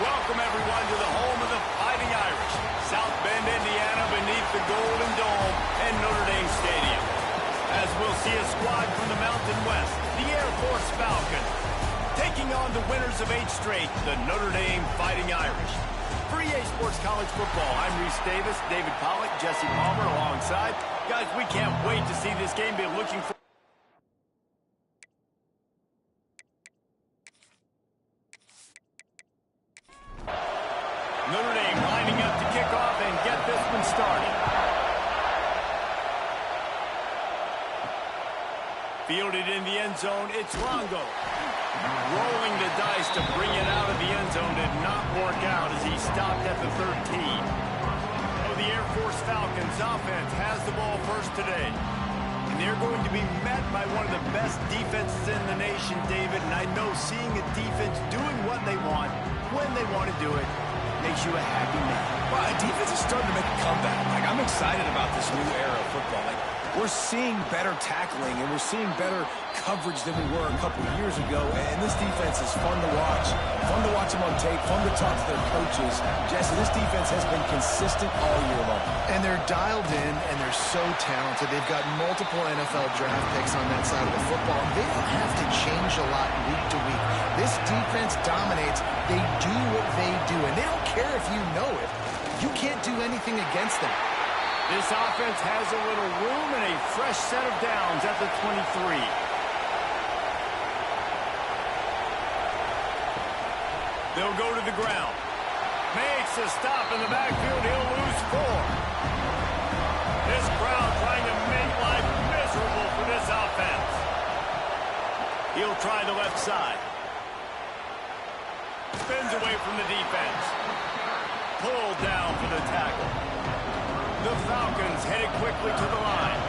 Welcome, everyone, to the home of the Fighting Irish, South Bend, Indiana, beneath the Golden Dome and Notre Dame Stadium. As we'll see a squad from the Mountain West, the Air Force Falcons, taking on the winners of 8 straight, the Notre Dame Fighting Irish. For EA Sports College Football, I'm Reese Davis, David Pollack, Jesse Palmer alongside. Guys, we can't wait to see this game. Be looking for Notre Dame lining up to kick off and get this one started. Fielded in the end zone, it's Longo. Rolling the dice to bring it out of the end zone did not work out as he stopped at the 13. So the Air Force Falcons offense has the ball first today. And they're going to be met by one of the best defenses in the nation, David. And I know seeing a defense doing what they want, when they want to do it, makes you a happy man. Well, the defense is starting to make a comeback. Like, I'm excited about this new era of football. Like, we're seeing better tackling and we're seeing better coverage than we were a couple of years ago. And this defense is fun to watch. Fun to watch them on tape. Fun to talk to their coaches. Jesse, this defense has been consistent all year long. And they're dialed in and they're so talented. They've got multiple NFL draft picks on that side of the football. They don't have to change a lot week to week. This defense dominates. They do what they do, and they don't care if you know it. You can't do anything against them. This offense has a little room and a fresh set of downs at the 23. They'll go to the ground. Makes a stop in the backfield. He'll lose 4. This crowd trying to make life miserable for this offense. He'll try the left side. Spins away from the defense. Pulled down for the tackle. The Falcons headed quickly to the line.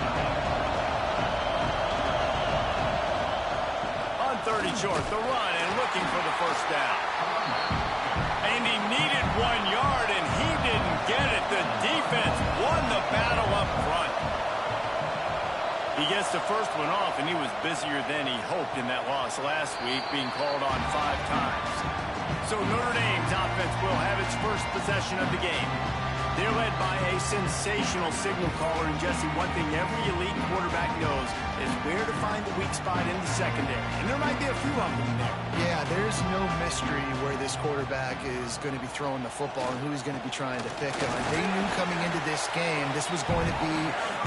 On 30 short, the run and looking for the first down. And he needed 1 yard, and he didn't get it. The defense won the battle up front. He gets the first one off, and he was busier than he hoped in that loss last week, being called on 5 times. So Notre Dame's offense will have its first possession of the game. They're led by a sensational signal caller, and Jesse, one thing every elite quarterback knows is where to find the weak spot in the secondary. And there might be a few of them in there. Yeah, there's no mystery where this quarterback is going to be throwing the football and who he's going to be trying to pick on. They knew coming into this game this was going to be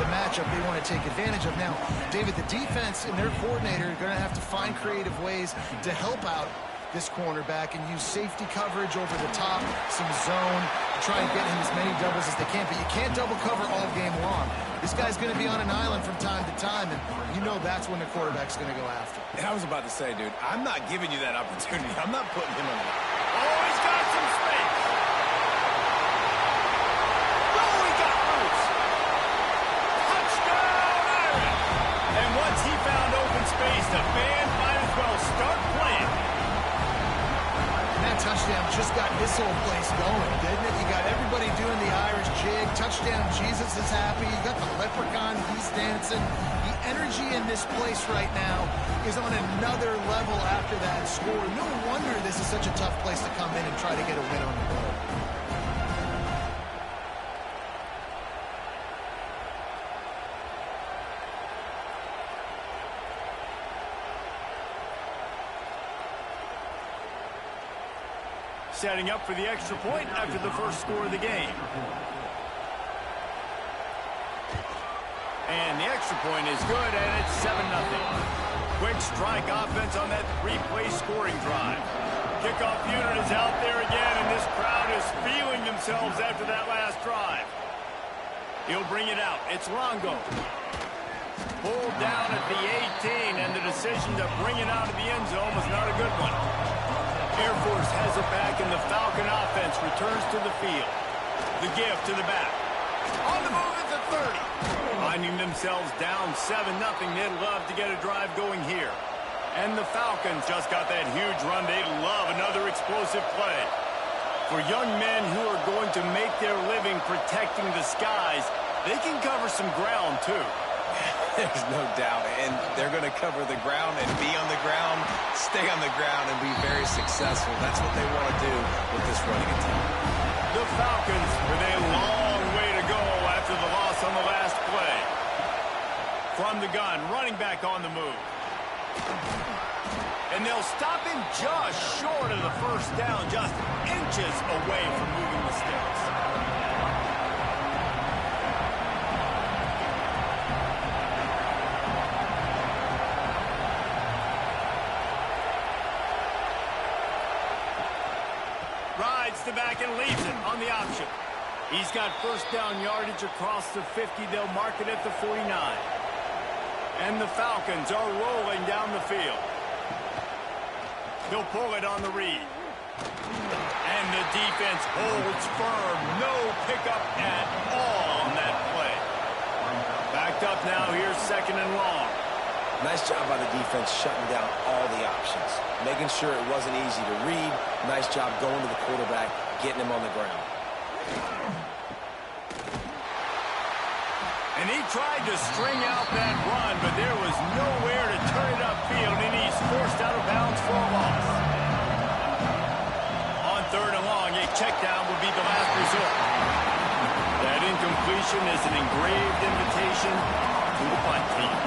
the matchup they want to take advantage of. Now, David, the defense and their coordinator are going to have to find creative ways to help out this cornerback and use safety coverage over the top, some zone, to try and get him as many doubles as they can. But you can't double cover all game long. This guy's going to be on an island from time to time, and you know that's when the quarterback's going to go after. And I was about to say, dude, I'm not giving you that opportunity. I'm not putting him on the line. Oh, he's got some space. Oh, he got loose. Touchdown, Irish. And once he found open space, the band might as well start playing. That touchdown just got this whole place going, didn't it? You got everybody doing the Irish jig. Touchdown, Jesus is happy. You got the leprechaun, he's dancing. The energy in this place right now is on another level after that score. No wonder this is such a tough place to come in and try to get a win on the road. Setting up for the extra point after the first score of the game. And the extra point is good, and it's 7-0. Quick strike offense on that 3-play scoring drive. Kickoff unit is out there again, and this crowd is feeling themselves after that last drive. He'll bring it out. It's Longo. Pulled down at the 18, and the decision to bring it out of the end zone was not a good one. Air Force has it back, and the Falcon offense returns to the field. The give to the back. On the move at the 30. Finding themselves down 7-0, they'd love to get a drive going here. And the Falcons just got that huge run. They'd love another explosive play. For young men who are going to make their living protecting the skies, they can cover some ground, too. There's no doubt, and they're going to cover the ground and be on the ground, stay on the ground, and be very successful. That's what they want to do with this running attack. The Falcons with a long way to go after the loss on the last play. From the gun, running back on the move. And they'll stop him just short of the first down, just inches away from moving the sticks. Rides to back and leaves it on the option. He's got first down yardage across the 50. They'll mark it at the 49. And the Falcons are rolling down the field. He'll pull it on the read. And the defense holds firm. No pickup at all on that play. Backed up now. Here's second and long. Nice job by the defense shutting down all the options, making sure it wasn't easy to read. Nice job going to the quarterback, getting him on the ground. And he tried to string out that run, but there was nowhere to turn it upfield, and he's forced out of bounds for a loss. On third and long, a check down would be the last resort. That incompletion is an engraved invitation to the punt team.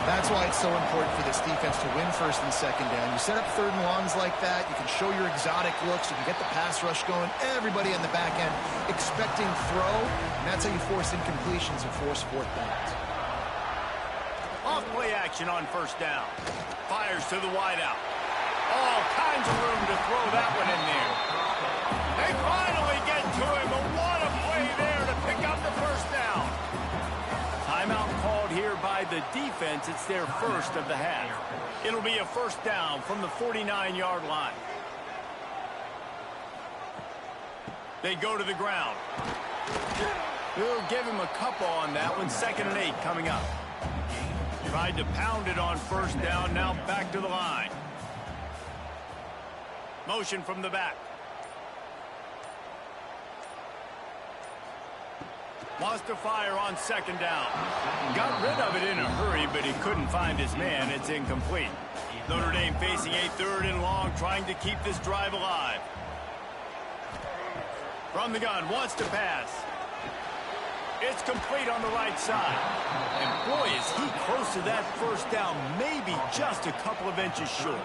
That's why it's so important for this defense to win first and second down. You set up third and longs like that, you can show your exotic looks, you can get the pass rush going, everybody on the back end expecting throw, and that's how you force incompletions and force fourth downs. Off play action on first down. Fires to the wideout. All kinds of room to throw that one in there. They finally get to him, but what a play there to pick up the first down. Timeout called here by the defense. It's their first of the half. It'll be a first down from the 49-yard line. They go to the ground. We'll give him a couple on that one. 2nd and 8 coming up. Tried to pound it on first down. Now back to the line. Motion from the back. Wants to fire on 2nd down. Got rid of it in a hurry, but he couldn't find his man. It's incomplete. Notre Dame facing a 3rd and long, trying to keep this drive alive. From the gun, wants to pass. It's complete on the right side. And boy, is he close to that first down, maybe just a couple of inches short.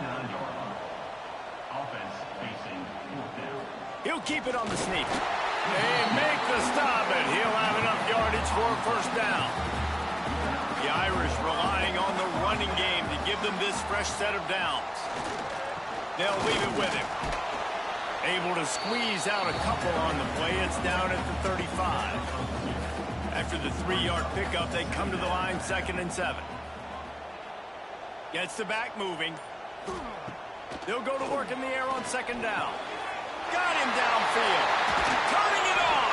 He'll keep it on the sneak. They make the stop, and he'll have enough yardage for a first down. The Irish relying on the running game to give them this fresh set of downs. They'll leave it with him. Able to squeeze out a couple on the play. It's down at the 35. After the 3-yard pickup, they come to the line 2nd and 7. Gets the back moving. They'll go to work in the air on 2nd down. Got him downfield. Turning it on.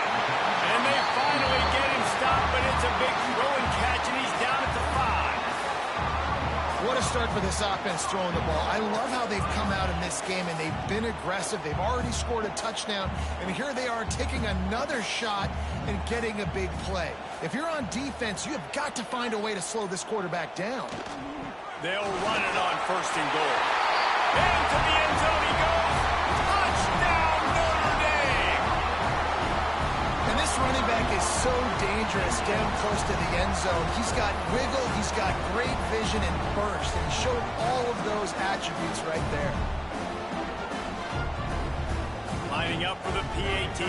And they finally get him stopped, but it's a big throwing catch, and he's down at the 5. What a start for this offense throwing the ball. I love how they've come out in this game, and they've been aggressive. They've already scored a touchdown, and here they are taking another shot and getting a big play. If you're on defense, you have got to find a way to slow this quarterback down. They'll run it on 1st and goal. Into the end zone he goes. Touchdown, Notre Dame! And this running back is so dangerous down close to the end zone. He's got wiggle, he's got great vision and burst, and he showed all of those attributes right there. Lining up for the PAT.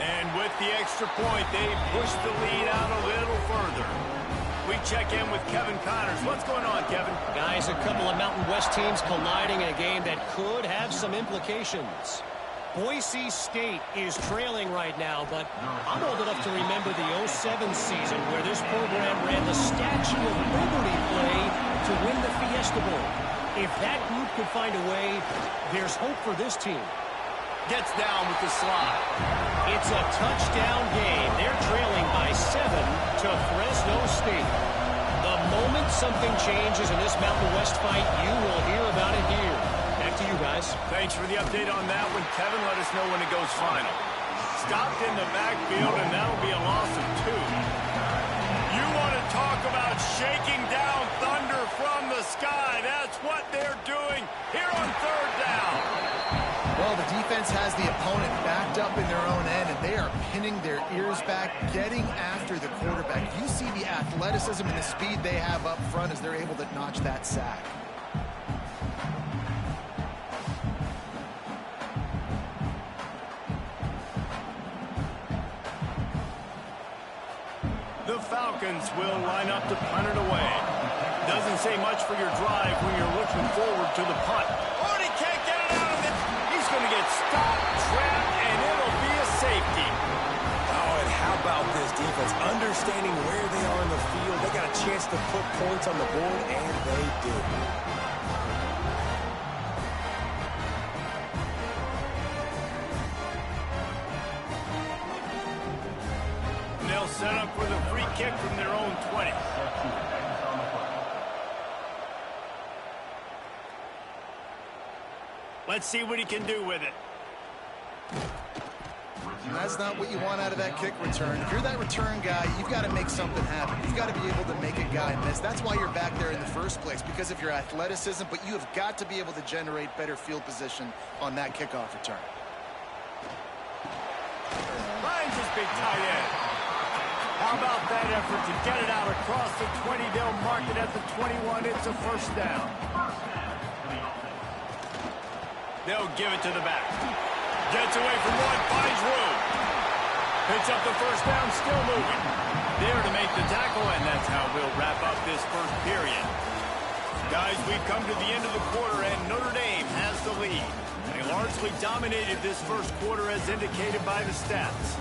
And with the extra point, they push the lead out a little further. We check in with Kevin Connors. What's going on, Kevin? Guys, a couple of Mountain West teams colliding in a game that could have some implications. Boise State is trailing right now, but I'm old enough to remember the 07 season where this program ran the Statue of Liberty play to win the Fiesta Bowl. If that group could find a way, there's hope for this team. Gets down with the slide. It's a touchdown game. They're trailing by 7 to Fresno State. The moment something changes in this Mountain West fight, you will hear about it here. Back to you guys. Thanks for the update on that one, Kevin. Let us know when it goes final. stopped in the backfield, and that'll be a loss of 2. You want to talk about shaking down thunder from the sky. That's what they're doing here on 3rd down. Well, the defense has the opponent backed up in their own end, and they are pinning their ears back, getting after the quarterback. You see the athleticism and the speed they have up front as they're able to notch that sack. The Falcons will line up to punt it away. Doesn't say much for your drive when you're looking forward to the punt. Oh, and he can't get it out of it. He's going to get stopped, trapped, and it'll be a safety. Oh, and how about this defense? Understanding where they are in the field. They got a chance to put points on the board, and they did. They'll set up with a free kick from their own 20. Let's see what he can do with it. That's not what you want out of that kick return. If you're that return guy, you've got to make something happen. You've got to be able to make a guy miss. That's why you're back there in the first place, because of your athleticism, but you have got to be able to generate better field position on that kickoff return. Finds his big tight end. How about that effort to get it out across the 20? They'll mark it at the 21. It's a 1st down. They'll give it to the back. Gets away from one, finds room. Picks up the 1st down, still moving. There to make the tackle, and that's how we'll wrap up this 1st period. Guys, we've come to the end of the quarter, and Notre Dame has the lead. They largely dominated this 1st quarter as indicated by the stats.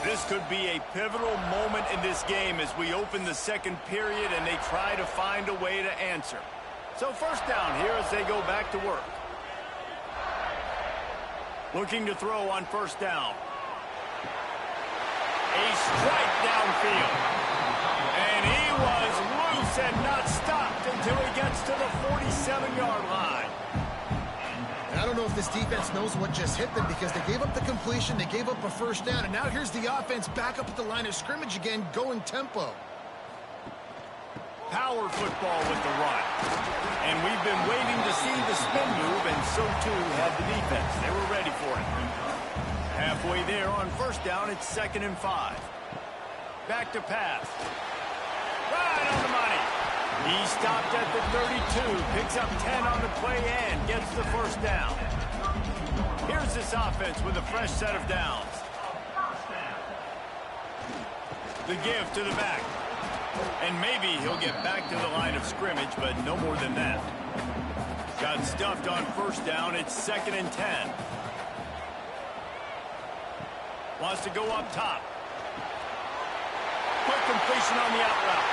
This could be a pivotal moment in this game as we open the 2nd period and they try to find a way to answer. So 1st down here as they go back to work. Looking to throw on 1st down. A strike downfield. And he was loose and not stopped until he gets to the 47-yard line. I don't know if this defense knows what just hit them, because they gave up the completion, they gave up a 1st down, and now here's the offense back up at the line of scrimmage again, going tempo. Power football with the run. And we've been waiting to see the spin move, and so too had the defense. They were ready for it. Halfway there on 1st down, it's 2nd and 5. Back to pass. Right on the money. He stopped at the 32, picks up 10 on the play and gets the 1st down. Here's this offense with a fresh set of downs. The give to the back. And maybe he'll get back to the line of scrimmage, but no more than that. Got stuffed on 1st down. It's 2nd and 10. Wants to go up top. Quick completion on the out route.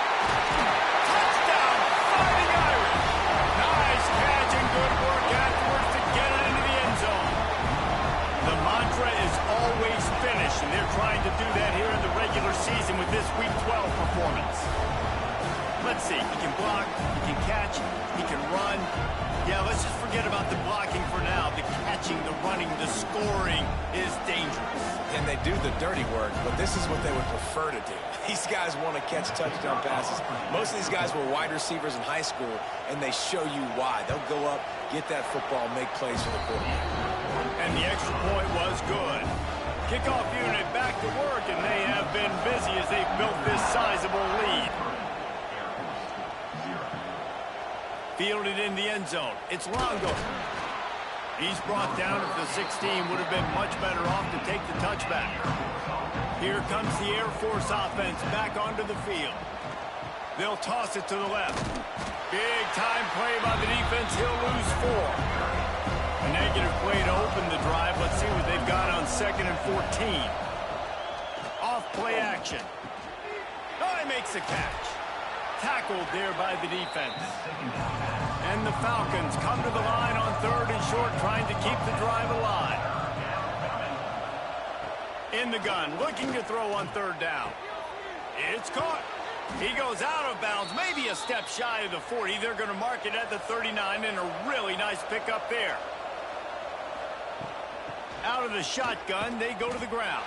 Touchdown, Fighting Irish. Nice catch and good work afterwards to get it into the end zone. The mantra is always finish, and they're trying to do that here in the regular season with this Week 12 performance. Let's see, he can block, he can catch, he can run. Yeah, let's just forget about the blocking for now. The catching, the running, the scoring is dangerous. And they do the dirty work, but this is what they would prefer to do. These guys want to catch touchdown passes. Most of these guys were wide receivers in high school, and they show you why. They'll go up, get that football, make plays for the quarterback. And the extra point was good. Kickoff unit back to work, and they have been busy as they've built this sizable lead. Fielded in the end zone. It's Longo. He's brought down at the 16. Would have been much better off to take the touchback. Here comes the Air Force offense back onto the field. They'll toss it to the left. Big time play by the defense. He'll lose 4. A negative play to open the drive. Let's see what they've got on 2nd and 14. Off play action. Oh, he makes a catch. Tackled there by the defense. And the Falcons come to the line on 3rd and short, trying to keep the drive alive. In the gun, looking to throw on 3rd down. It's caught. He goes out of bounds, maybe a step shy of the 40. They're going to mark it at the 39, and a really nice pickup there. Out of the shotgun, they go to the ground.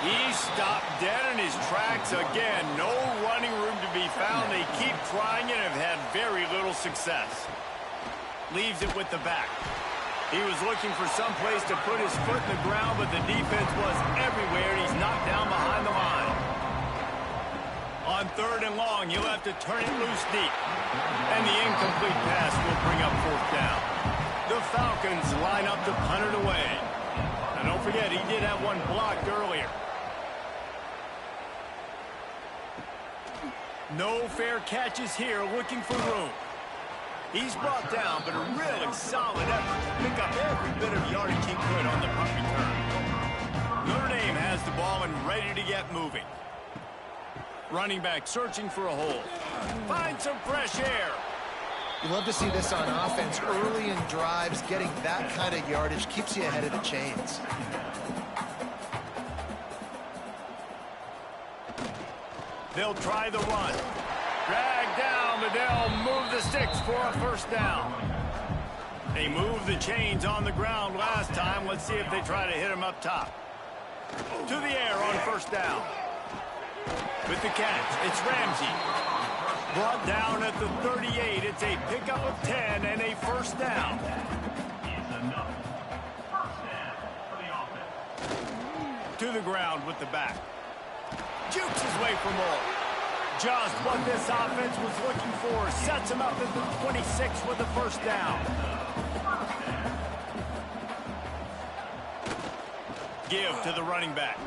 He stopped dead in his tracks again. No running room to be found. They keep trying and have had very little success. Leaves it with the back. He was looking for some place to put his foot in the ground, but the defense was everywhere, and he's knocked down behind the line. On 3rd and long, he'll have to turn it loose deep. And the incomplete pass will bring up 4th down. The Falcons line up to punt it away. And don't forget, he did have one blocked earlier. No fair catches here, looking for room. He's brought down, but a really solid effort to pick up every bit of yardage he could on the punt return. Notre Dame has the ball and ready to get moving. Running back searching for a hole. Find some fresh air. You love to see this on offense. Early in drives, getting that kind of yardage keeps you ahead of the chains. They'll try the run. Drag down, but they'll move the sticks for a 1st down. They moved the chains on the ground last time. Let's see if they try to hit him up top. To the air on 1st down. With the catch, it's Ramsey. Brought down at the 38. It's a pickup of 10 and a 1st down. To the ground with the back. Jukes his way for more. Just what this offense was looking for. Sets him up at the 26 with a 1st down. Give to the running back.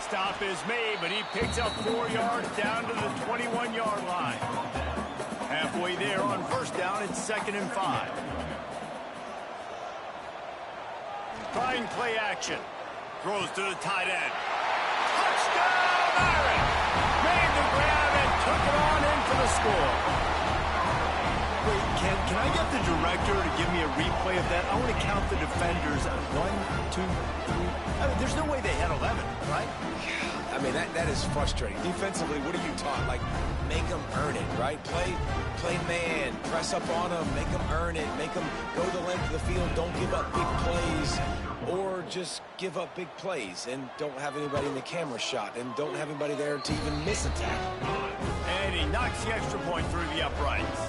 Stop is made, but he picks up 4 yards down to the 21-yard line. Halfway there on 1st down, it's 2nd and 5. Trying play action. Throws to the tight end. Touchdown, Aaron! Made the grab and took it on in for the score. Wait, can I get the director to give me a replay of that? I want to count the defenders. 1, 2, 3. I mean, there's no way they had 11, right? I mean, that is frustrating. Defensively, what are you taught? Like, make them earn it, right? Play man, press up on them, make them earn it, make them go the length of the field, don't give up big plays, or just give up big plays and don't have anybody in the camera shot and don't have anybody there to even miss a tackle. And he knocks the extra point through the uprights.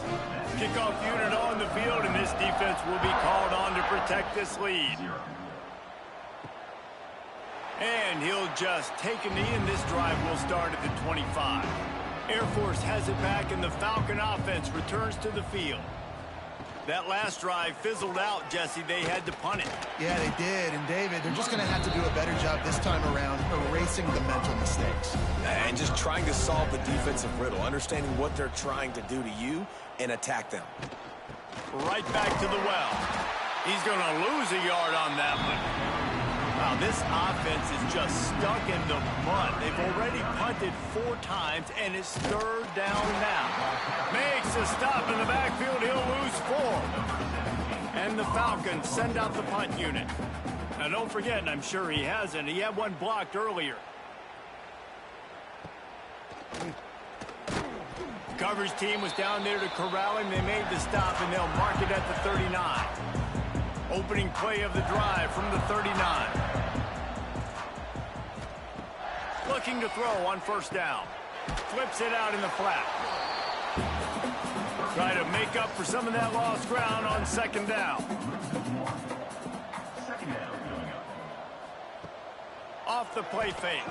Kickoff unit on the field, and this defense will be called on to protect this lead. And he'll just take a knee, and this drive will start at the 25. Air Force has it back, and the Falcon offense returns to the field. That last drive fizzled out, Jesse. They had to punt it. Yeah, they did. And, David, they're just going to have to do a better job this time around erasing the mental mistakes. And just trying to solve the defensive riddle, understanding what they're trying to do to you and attack them. Right back to the well. He's going to lose a yard on that one. Wow, this offense is just stuck in the mud. They've already punted 4 times, and it's 3rd down now. Makes a stop in the backfield. He'll lose 4. And the Falcons send out the punt unit. Now, don't forget, and I'm sure he hasn't, he had one blocked earlier. Coverage team was down there to corral him. They made the stop, and they'll mark it at the 39. Opening play of the drive from the 39. Looking to throw on 1st down. Flips it out in the flat. Try to make up for some of that lost ground on 2nd down. Off the play fake.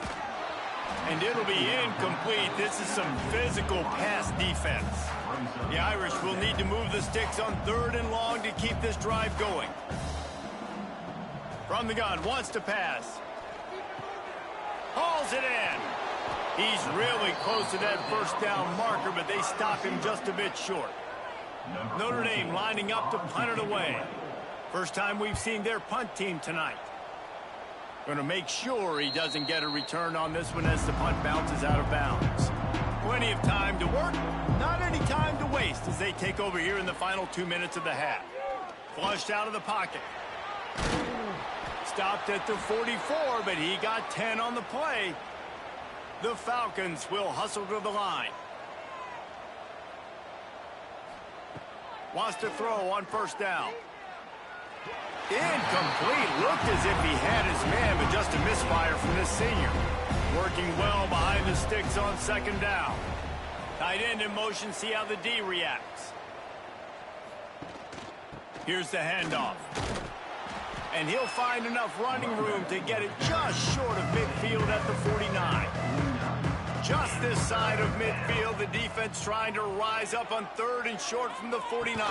And it'll be incomplete. This is some physical pass defense. The Irish will need to move the sticks on 3rd and long to keep this drive going. From the gun, wants to pass. Hauls it in. He's really close to that 1st down marker, but they stop him just a bit short. Notre Dame lining up to punt it away. First time we've seen their punt team tonight. Going to make sure he doesn't get a return on this one as the punt bounces out of bounds. Plenty of time to work, not any time to waste as they take over here in the final 2 minutes of the half. Flushed out of the pocket. Stopped at the 44, but he got 10 on the play. The Falcons will hustle to the line. Wants to throw on first down. Incomplete. Looked as if he had his man, but just a misfire from this senior. Working well behind the sticks on second down. Tight end in motion, see how the D reacts. Here's the handoff. And he'll find enough running room to get it just short of midfield at the 49. Just this side of midfield, the defense trying to rise up on third and short from the 49.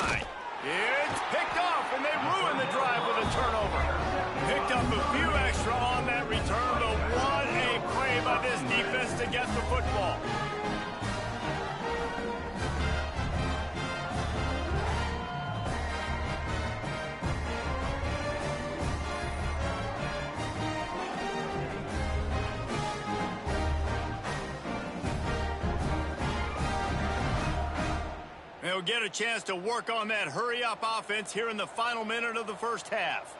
It's picked off, and they ruin the drive with a turnover. Picked up a few extra on that return, but what a play by this defense to get the football. They'll get a chance to work on that hurry-up offense here in the final minute of the first half.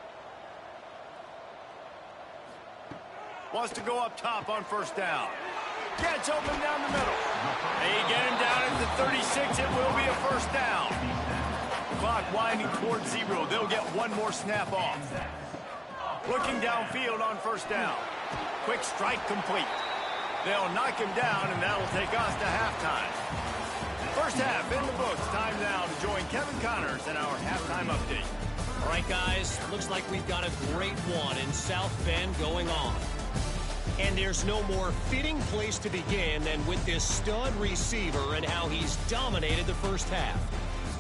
Wants to go up top on first down. Gets open down the middle. They get him down at the 36. It will be a first down. Clock winding towards zero. They'll get one more snap off. Looking downfield on first down. Quick strike complete. They'll knock him down, and that'll take us to halftime. First half in the books. Time now to join Kevin Connors in our halftime update. All right, guys, looks like we've got a great one in South Bend going on. And there's no more fitting place to begin than with this stud receiver and how he's dominated the first half.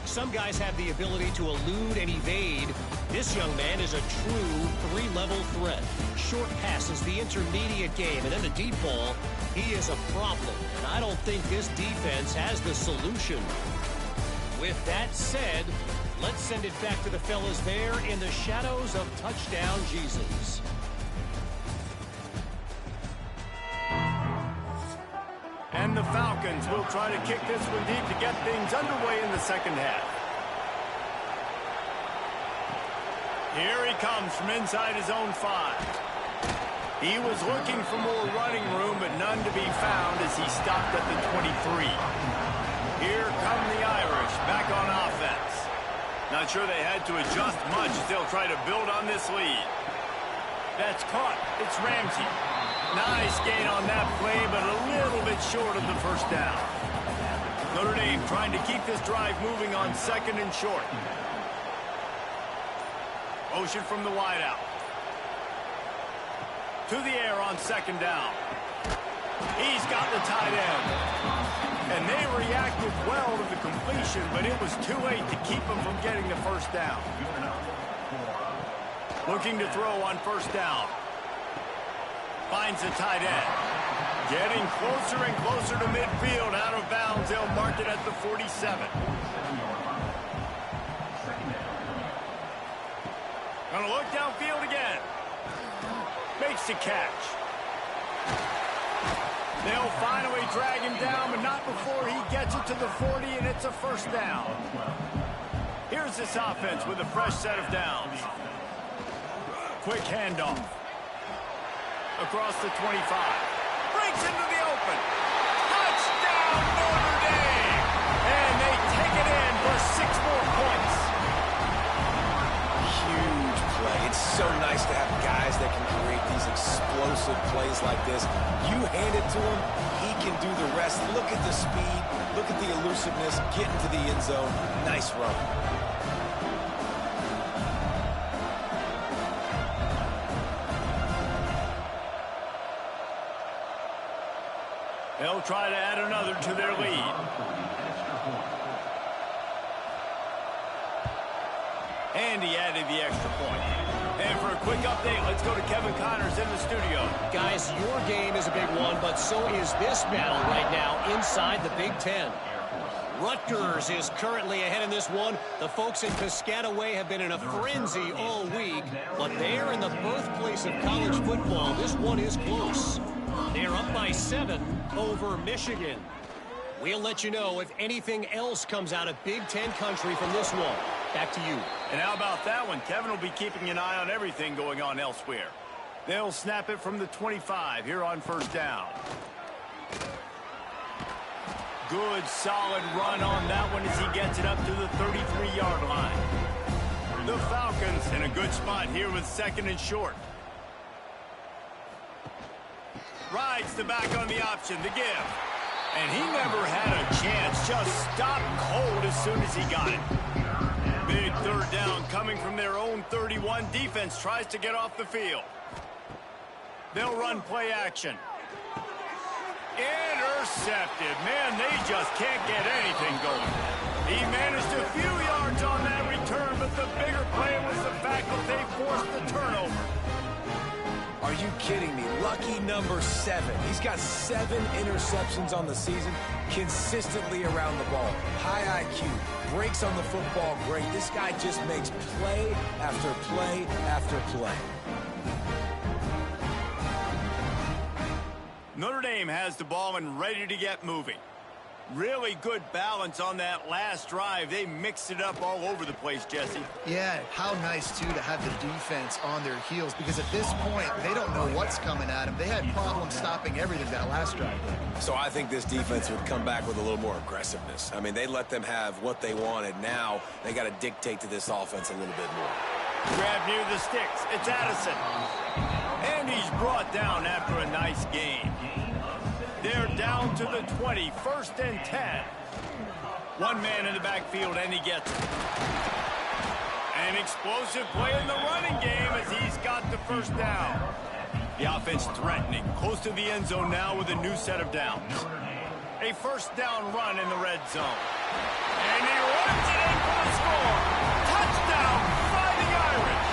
Some guys have the ability to elude and evade. This young man is a true three-level threat. Short passes, the intermediate game, and then the deep ball. He is a problem, and I don't think this defense has the solution. With that said, let's send it back to the fellas there in the shadows of touchdown Jesus. And the Falcons will try to kick this one deep to get things underway in the second half. Here he comes from inside his own 5. He was looking for more running room, but none to be found as he stopped at the 23. Here come the Irish back on offense. Not sure they had to adjust much as they'll try to build on this lead. That's caught. It's Ramsey. Nice gain on that play, but a little bit short of the first down. Notre Dame trying to keep this drive moving on second and short. Motion from the wideout. To the air on second down. He's got the tight end. And they reacted well to the completion, but it was too late to keep them from getting the first down. Looking to throw on first down. Finds the tight end. Getting closer and closer to midfield. Out of bounds. They'll mark it at the 47. Gonna look downfield again. Makes the catch. They'll finally drag him down, but not before he gets it to the 40, and it's a first down. Here's this offense with a fresh set of downs. Quick handoff. Across the 25. Breaks into the open. Touchdown, Notre Dame! And they take it in for 6 more points. Huge play. It's so nice to have guys that can create these explosive plays like this. You hand it to him, he can do the rest. Look at the speed. Look at the elusiveness. Get into the end zone. Nice run. They'll try to add another to their lead. And he added the extra point. And for a quick update, let's go to Kevin Connors in the studio. Guys, your game is a big one, but so is this battle right now inside the Big Ten. Rutgers is currently ahead in this one. The folks in Piscataway have been in a frenzy all week, but they're in the birthplace of college football. This one is close. They're up by 7 over Michigan. We'll let you know if anything else comes out of Big Ten country from this one. Back to you. And how about that one? Kevin will be keeping an eye on everything going on elsewhere. They'll snap it from the 25 here on first down. Good, solid run on that one as he gets it up to the 33-yard line. The Falcons in a good spot here with 2nd and short. Rides the back on the option, the give. And he never had a chance, just stopped cold as soon as he got it. Big 3rd down coming from their own 31. Defense tries to get off the field. They'll run play action. Intercepted. Man, they just can't get anything going. He managed a few yards on that return, but the bigger play was the fact that they forced the turnover. Are you kidding me? Lucky number 7. He's got 7 interceptions on the season, consistently around the ball. High IQ, breaks on the football great. This guy just makes play after play after play. Notre Dame has the ball and ready to get moving. Really good balance on that last drive. They mixed it up all over the place, Jesse. Yeah, how nice, too, to have the defense on their heels, because at this point, they don't know what's coming at them. They had problems stopping everything that last drive. So I think this defense would come back with a little more aggressiveness. I mean, they let them have what they wanted. Now they got to dictate to this offense a little bit more. Grab near the sticks. It's Addison. And he's brought down after a nice gain. They're down to the 20, 1st and 10. One man in the backfield, and he gets it. An explosive play in the running game as he's got the 1st down. The offense threatening, close to the end zone now with a new set of downs. A 1st down run in the red zone. And he runs it in for the score. Touchdown, Fighting Irish.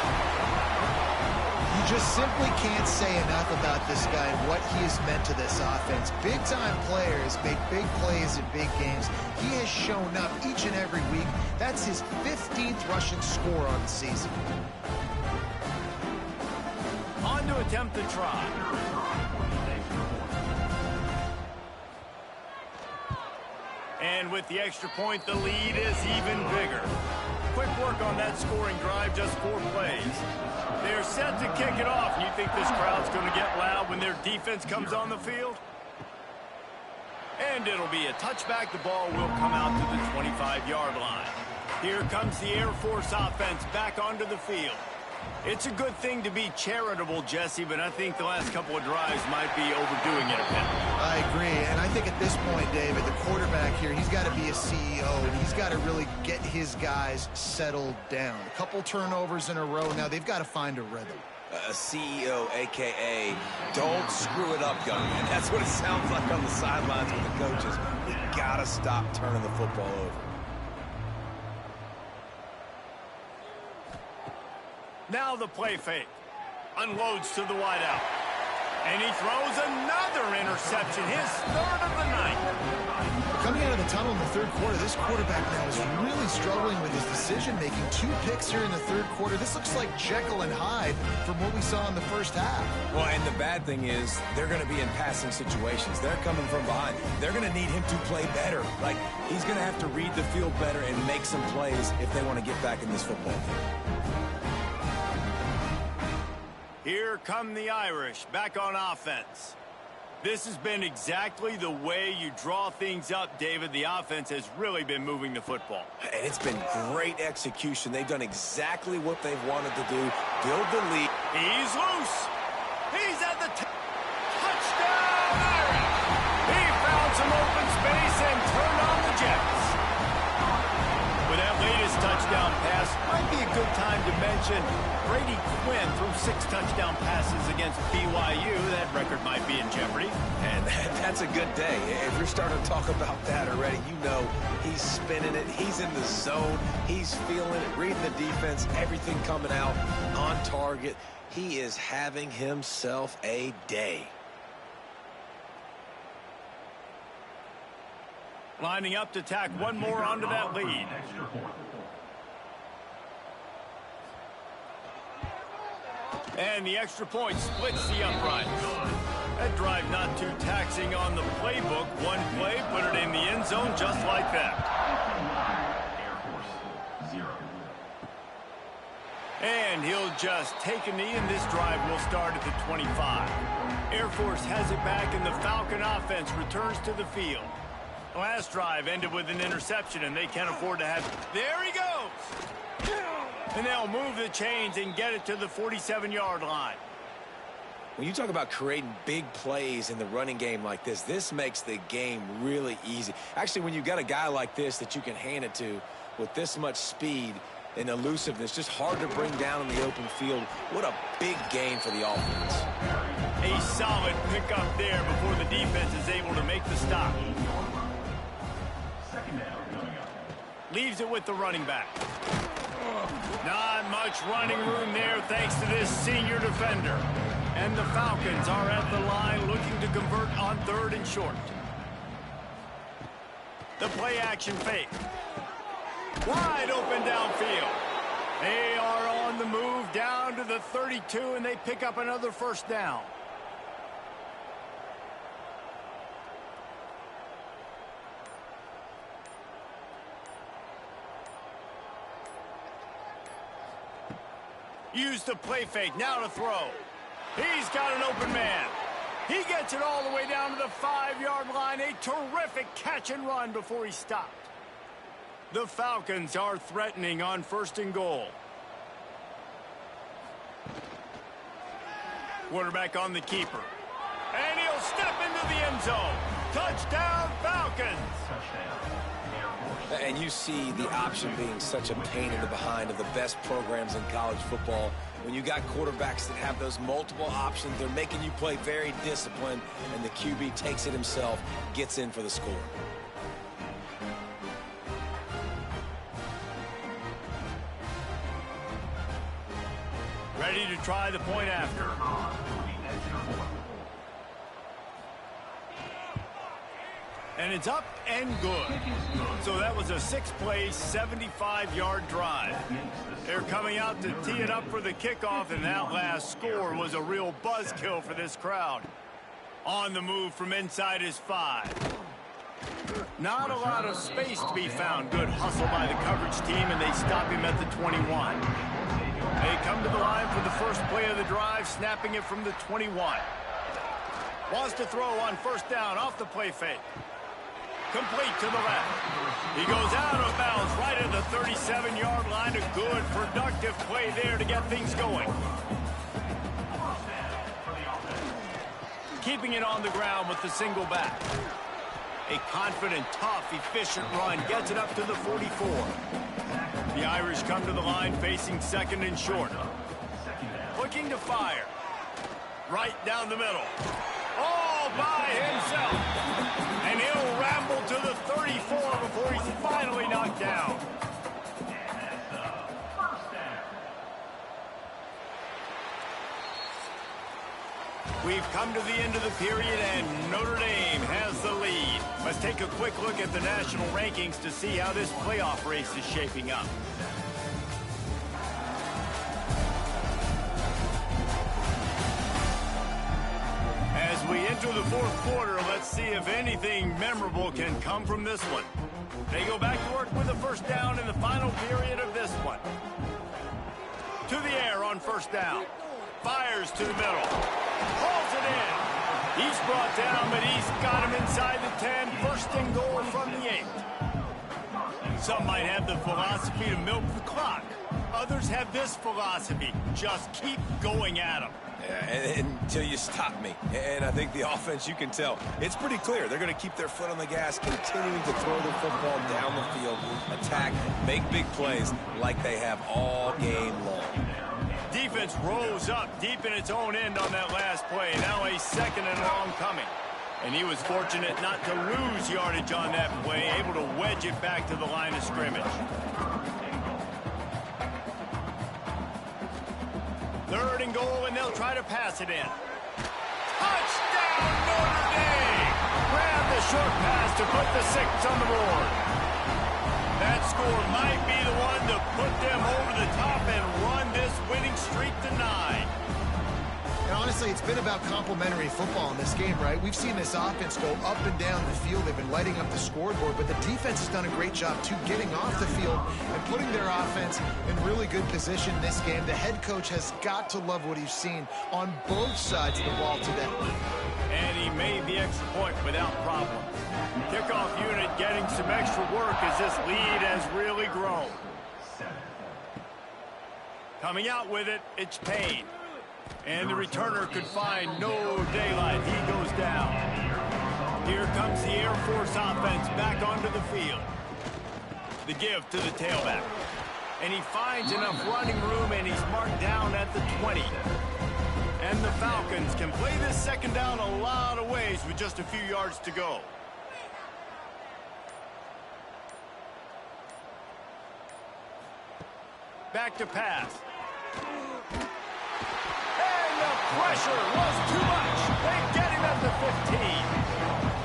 You just simply can't say enough about this guy and what he has meant to this offense. Big-time players make big plays in big games. He has shown up each and every week. That's his 15th rushing score on the season. On to attempt the try. And with the extra point, the lead is even bigger. Quick work on that scoring drive, just 4 plays. They're set to kick it off. You think this crowd's going to get loud when their defense comes on the field? And it'll be a touchback. The ball will come out to the 25-yard line. Here comes the Air Force offense back onto the field. It's a good thing to be charitable, Jesse, but I think the last couple of drives might be overdoing it a bit. I agree, and I think at this point, David, the quarterback here, he's got to be a CEO, and he's got to really get his guys settled down. A couple turnovers in a row. Now they've got to find a rhythm. A CEO, a.k.a. don't screw it up, young man. That's what it sounds like on the sidelines with the coaches. You got to stop turning the football over. Now the play fake. Unloads to the wideout. And he throws another interception, his 3rd of the night. Coming out of the tunnel in the 3rd quarter, this quarterback now is really struggling with his decision-making. 2 picks here in the 3rd quarter. This looks like Jekyll and Hyde from what we saw in the 1st half. Well, and the bad thing is they're going to be in passing situations. They're coming from behind. They're going to need him to play better. Like, he's going to have to read the field better and make some plays if they want to get back in this football game. Here come the Irish, back on offense. This has been exactly the way you draw things up, David. The offense has really been moving the football. And it's been great execution. They've done exactly what they've wanted to do, build the lead. He's loose. He's at the touchdown, Irish. He found some open space and turned on the Jets. With that latest touchdown pass, might be a good time to mention Brady Quinn threw 6 touchdown passes against BYU. That record might be in jeopardy. And that's a good day. If you're starting to talk about that already, you know he's spinning it. He's in the zone. He's feeling it, reading the defense, everything coming out on target. He is having himself a day. Lining up to tack one more onto that lead. And the extra point splits the uprights. That drive not too taxing on the playbook. One play, put it in the end zone just like that. And he'll just take a knee, and this drive will start at the 25. Air Force has it back, and the Falcon offense returns to the field. Last drive ended with an interception, and they can't afford to have... There he goes! And they'll move the chains and get it to the 47-yard line. When you talk about creating big plays in the running game like this, this makes the game really easy. Actually, when you've got a guy like this that you can hand it to with this much speed and elusiveness, just hard to bring down in the open field, what a big gain for the offense. A solid pickup there before the defense is able to make the stop. Leaves it with the running back. Not much running room there thanks to this senior defender. And the Falcons are at the line looking to convert on 3rd and short. The play action fake. Wide open downfield. They are on the move down to the 32, and they pick up another first down. Use the play fake, now to throw. He's got an open man. He gets it all the way down to the 5-yard line. A terrific catch and run before he stopped. The Falcons are threatening on 1st and goal. Quarterback on the keeper. And he'll step into the end zone. Touchdown, Falcons! And you see the option being such a pain in the behind of the best programs in college football. When you got quarterbacks that have those multiple options, they're making you play very disciplined, and the QB takes it himself, gets in for the score. Ready to try the point after. And it's up and good. So that was a 6-play, 75-yard drive. They're coming out to tee it up for the kickoff, and that last score was a real buzzkill for this crowd. On the move from inside his 5. Not a lot of space to be found. Good hustle by the coverage team, and they stop him at the 21. They come to the line for the first play of the drive, snapping it from the 21. Wants to throw on 1st down off the play fake. Complete to the left. He goes out of bounds right at the 37-yard line. A good, productive play there to get things going. Keeping it on the ground with the single back. A confident, tough, efficient run gets it up to the 44. The Irish come to the line facing 2nd and short. Looking to fire. Right down the middle. All by himself. And he'll ramble to the 34 before he's finally knocked down. We've come to the end of the period, and Notre Dame has the lead. Let's take a quick look at the national rankings to see how this playoff race is shaping up. As we enter the 4th quarter, let's see if anything memorable can come from this one. They go back to work with a first down in the final period of this one. To the air on 1st down. Fires to the middle. Hauls it in. He's brought down, but he's got him inside the 10. 1st and goal from the 8. Some might have the philosophy to milk the clock. Others have this philosophy. Just keep going at them. Until you stop me. And I think the offense, you can tell, it's pretty clear. They're going to keep their foot on the gas, continuing to throw the football down the field, attack, make big plays like they have all game long. Defense rose up deep in its own end on that last play. Now a 2nd and long coming. And he was fortunate not to lose yardage on that play, able to wedge it back to the line of scrimmage. 3rd and goal, and they'll try to pass it in. Touchdown, Notre Dame! Grab the short pass to put the 6 on the board. That score might be the one to put them over the top and run this winning streak to 9. And honestly, it's been about complementary football in this game, right? We've seen this offense go up and down the field. They've been lighting up the scoreboard, but the defense has done a great job, too, getting off the field and putting their offense in really good position in this game. The head coach has got to love what he's seen on both sides of the ball today. And he made the extra point without problem. Kickoff unit getting some extra work as this lead has really grown. Coming out with it, it's Payne. And the returner could find no daylight. He goes down. Here comes the Air Force offense back onto the field. The give to the tailback. And he finds enough running room, and he's marked down at the 20. And the Falcons can play this second down a lot of ways with just a few yards to go. Back to pass. And the pressure was too much. They get him at the 15.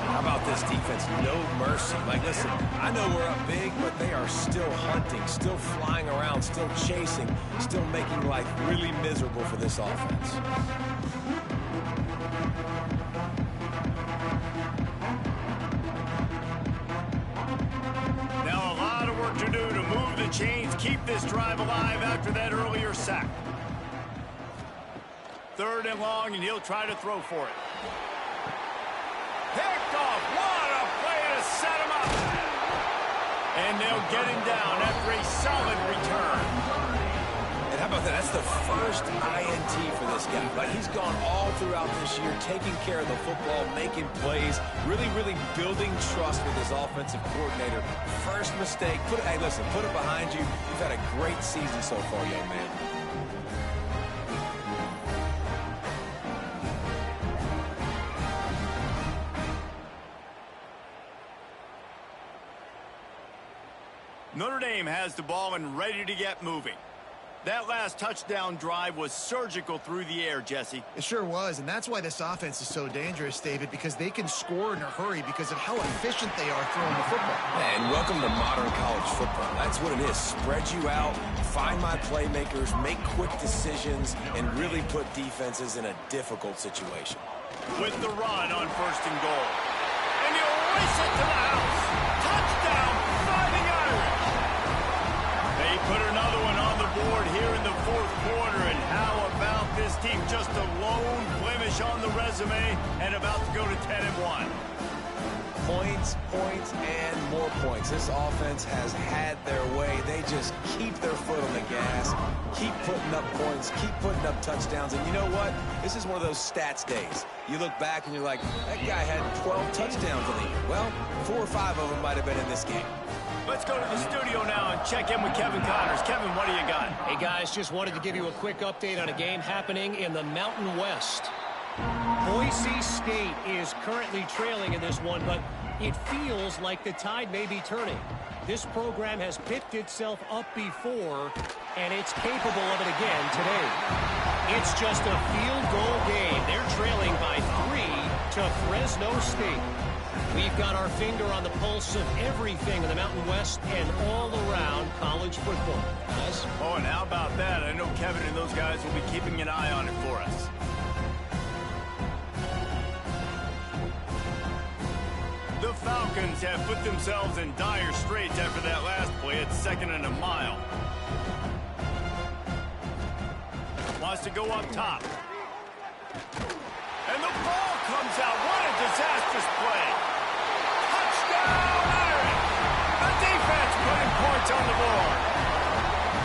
How about this defense? No mercy. Like, listen, I know we're up big, but they are still hunting, still flying around, still chasing, still making life really miserable for this offense. Now a lot of work to do to move the chains, keep this drive alive after that earlier sack. 3rd and long, and he'll try to throw for it. Picked off. What a play to set him up. And they'll get him down after a solid return. And how about that? That's the first INT for this guy, right? He's gone all throughout this year, taking care of the football, making plays, really building trust with his offensive coordinator. First mistake, hey, listen, put it behind you. You've had a great season so far, young man. Notre Dame has the ball and ready to get moving. That last touchdown drive was surgical through the air, Jesse. It sure was, and that's why this offense is so dangerous, David, because they can score in a hurry because of how efficient they are throwing the football. And welcome to modern college football. That's what it is. Spread you out, find my playmakers, make quick decisions, and really put defenses in a difficult situation. With the run on 1st and goal. And he'll race it to the house. Touchdown, Fighting Irish. They put another one on the board here in the 4th quarter. And how about this team? Just a lone blemish on the resume and about to go to 10-1. Points, and more points. This offense has had their way. They just keep their foot on the gas, keep putting up points, keep putting up touchdowns. And you know what? This is one of those stats days. You look back and you're like, that guy had 12 touchdowns in the year. Well, 4 or 5 of them might have been in this game. Let's go to the studio now and check in with Kevin Connors. Kevin, what do you got? Hey, guys, just wanted to give you a quick update on a game happening in the Mountain West. Boise State is currently trailing in this one, but it feels like the tide may be turning. This program has picked itself up before, and it's capable of it again today. It's just a field goal game. They're trailing by 3 to Fresno State. We've got our finger on the pulse of everything in the Mountain West and all around college football. Guys? Oh, and how about that? I know Kevin and those guys will be keeping an eye on it for us. The Falcons have put themselves in dire straits after that last play at 2nd and a mile. Wants to go up top. And the ball comes out. What a disastrous play. Touchdown, Irish. The defense putting points on the board.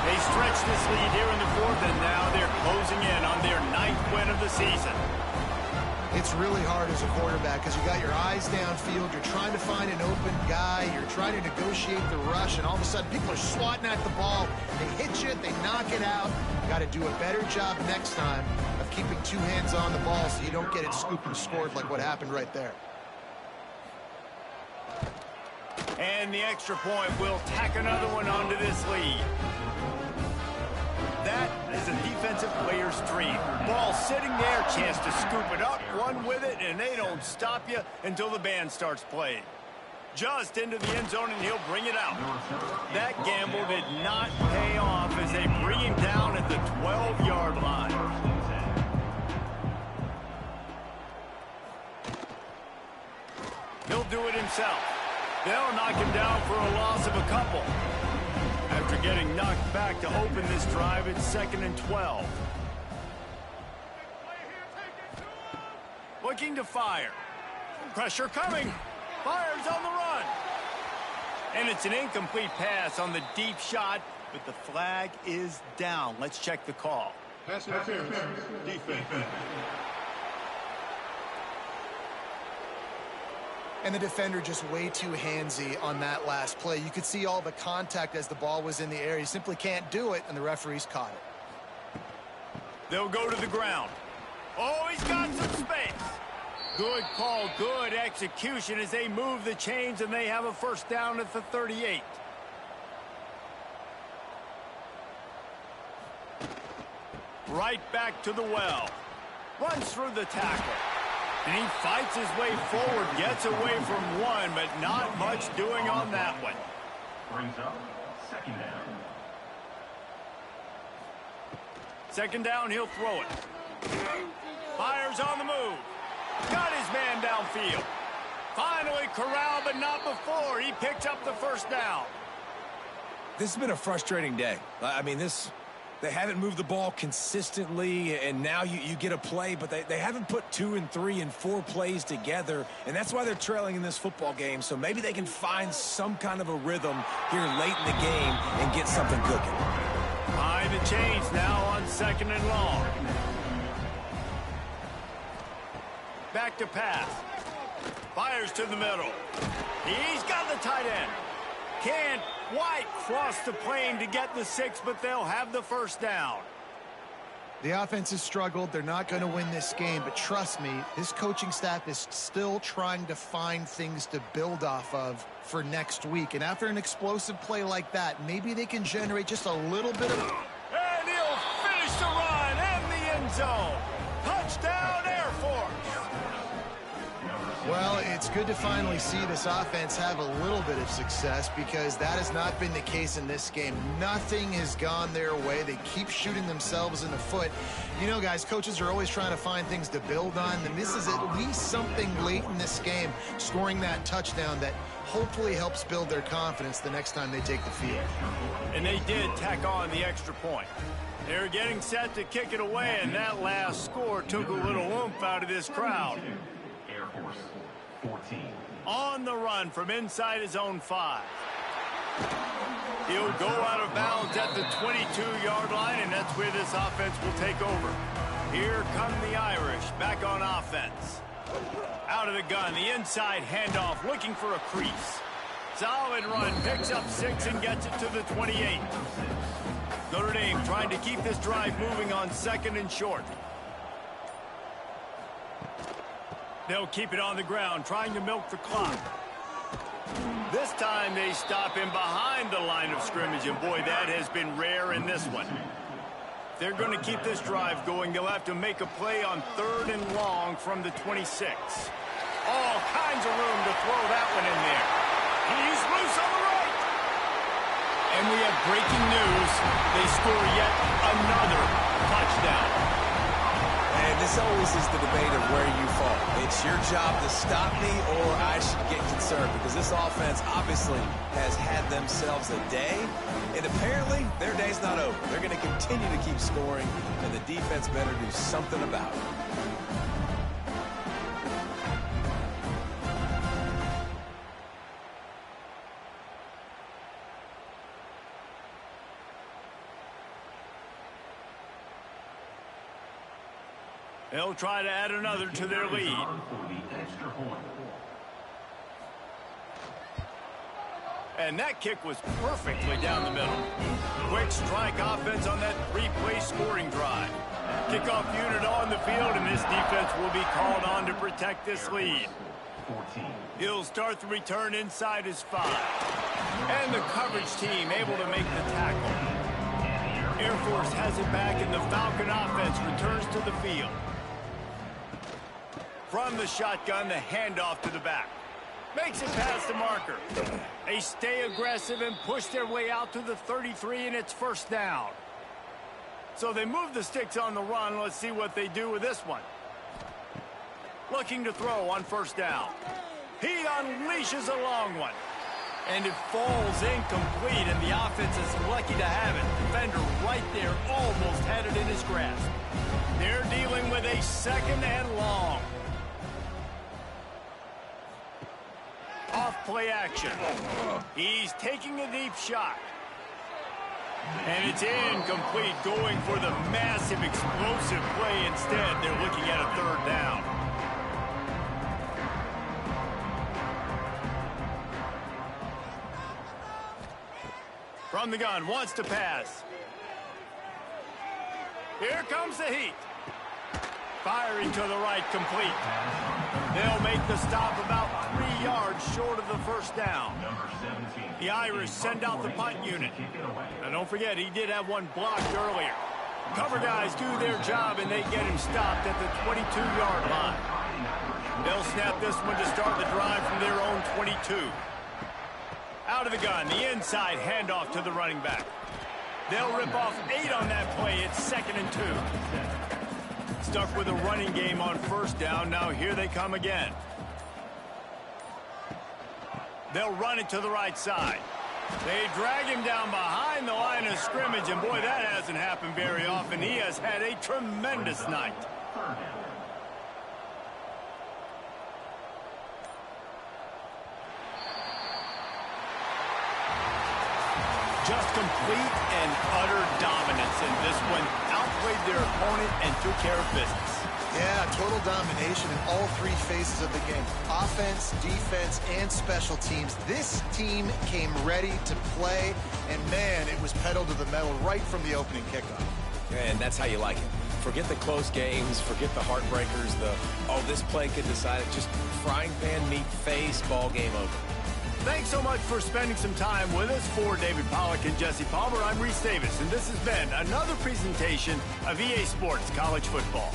They stretch this lead here in the 4th, and now they're closing in on their 9th win of the season. It's really hard as a quarterback because you got your eyes downfield, you're trying to find an open guy, you're trying to negotiate the rush, and all of a sudden people are swatting at the ball. They hit you, they knock it out. You got to do a better job next time of keeping 2 hands on the ball so you don't get it scooped and scored like what happened right there. And the extra point will tack another one onto this lead. That is a defensive player's dream. Ball sitting there, chance to scoop it up, run with it, and they don't stop you until the band starts playing. Just into the end zone, and he'll bring it out. That gamble did not pay off as they bring him down at the 12-yard line. do it himself. They'll knock him down for a loss of a couple. After getting knocked back to open this drive, it's 2nd and 12. Looking to fire. Pressure coming. Fires on the run. And it's an incomplete pass on the deep shot, but the flag is down. Let's check the call. Pass interference. Defense. And the defender just way too handsy on that last play. You could see all the contact as the ball was in the air. He simply can't do it, and the referees caught it. They'll go to the ground. Oh, he's got some space. Good call, good execution as they move the chains, and they have a first down at the 38. Right back to the well. Runs through the tackle. And he fights his way forward, gets away from one, but not much doing on that one. Brings up 2nd down. 2nd down, he'll throw it. Fires on the move. Got his man downfield. Finally corralled, but not before. He picks up the first down. This has been a frustrating day. I mean, they haven't moved the ball consistently, and now you get a play, but they haven't put 2 and 3 and 4 plays together, and that's why they're trailing in this football game. So maybe they can find some kind of a rhythm here late in the game and get something cooking. Behind the chains now on 2nd and long. Back to pass. Fires to the middle. He's got the tight end. Can't quite cross the plane to get the 6, but they'll have the first down. The offense has struggled. They're not going to win this game, but trust me, this coaching staff is still trying to find things to build off of for next week. And after an explosive play like that, maybe they can generate just a little bit of... And he'll finish the run in the end zone. Touchdown, Air Force. Well, it's good to finally see this offense have a little bit of success because that has not been the case in this game. Nothing has gone their way. They keep shooting themselves in the foot. You know, guys, coaches are always trying to find things to build on, and this is at least something late in this game, scoring that touchdown that hopefully helps build their confidence the next time they take the field. And they did tack on the extra point. They're getting set to kick it away, and that last score took a little oomph out of this crowd. Air Force 14. On the run from inside his own 5. He'll go out of bounds at the 22-yard line, and that's where this offense will take over. Here come the Irish back on offense. Out of the gun, the inside handoff, looking for a crease. Solid run, picks up 6 and gets it to the 28. Notre Dame trying to keep this drive moving on 2nd and short. They'll keep it on the ground, trying to milk the clock. This time they stop him behind the line of scrimmage, and boy, that has been rare in this one. They're going to keep this drive going. They'll have to make a play on 3rd and long from the 26. All kinds of room to throw that one in there. He's loose on the right. And we have breaking news. They score yet another touchdown. And this always is the debate of where you fall. It's your job to stop me or I should get concerned because this offense obviously has had themselves a day, and apparently their day's not over. They're going to continue to keep scoring, and the defense better do something about it. They'll try to add another to their lead. And that kick was perfectly down the middle. Quick strike offense on that 3-play scoring drive. Kickoff unit on the field, and this defense will be called on to protect this lead. He'll start the return inside his 5. And the coverage team able to make the tackle. Air Force has it back, and the Falcon offense returns to the field. From the shotgun, the handoff to the back. Makes it past the marker. They stay aggressive and push their way out to the 33, and it's first down. So they move the sticks on the run. Let's see what they do with this one. Looking to throw on first down. He unleashes a long one. And it falls incomplete, and the offense is lucky to have it. Defender right there almost had it in his grasp. They're dealing with a second and long. Off play action. He's taking a deep shot. And it's incomplete, going for the massive explosive play instead. They're looking at a third down. From the gun, wants to pass. Here comes the heat. Firing to the right, complete. They'll make the stop about 3 yards short of the first down. The Irish send out the punt unit. Now don't forget, he did have one blocked earlier. Cover guys do their job, and they get him stopped at the 22-yard line. They'll snap this one to start the drive from their own 22. Out of the gun, the inside handoff to the running back. They'll rip off 8 on that play. It's 2nd and 2. Stuck with a running game on first down. Now here they come again. They'll run it to the right side. They drag him down behind the line of scrimmage, and boy, that hasn't happened very often. He has had a tremendous night. Just complete and utter dominance in this one. Outplayed their opponent and took care of business. Yeah, total domination in all 3 phases of the game. Offense, defense, and special teams. This team came ready to play, and man, it was pedal to the metal right from the opening kickoff. And that's how you like it. Forget the close games, forget the heartbreakers, this play could decide it. Just frying pan meet face, ball game over. Thanks so much for spending some time with us. For David Pollack and Jesse Palmer, I'm Reese Davis, and this has been another presentation of EA Sports College Football.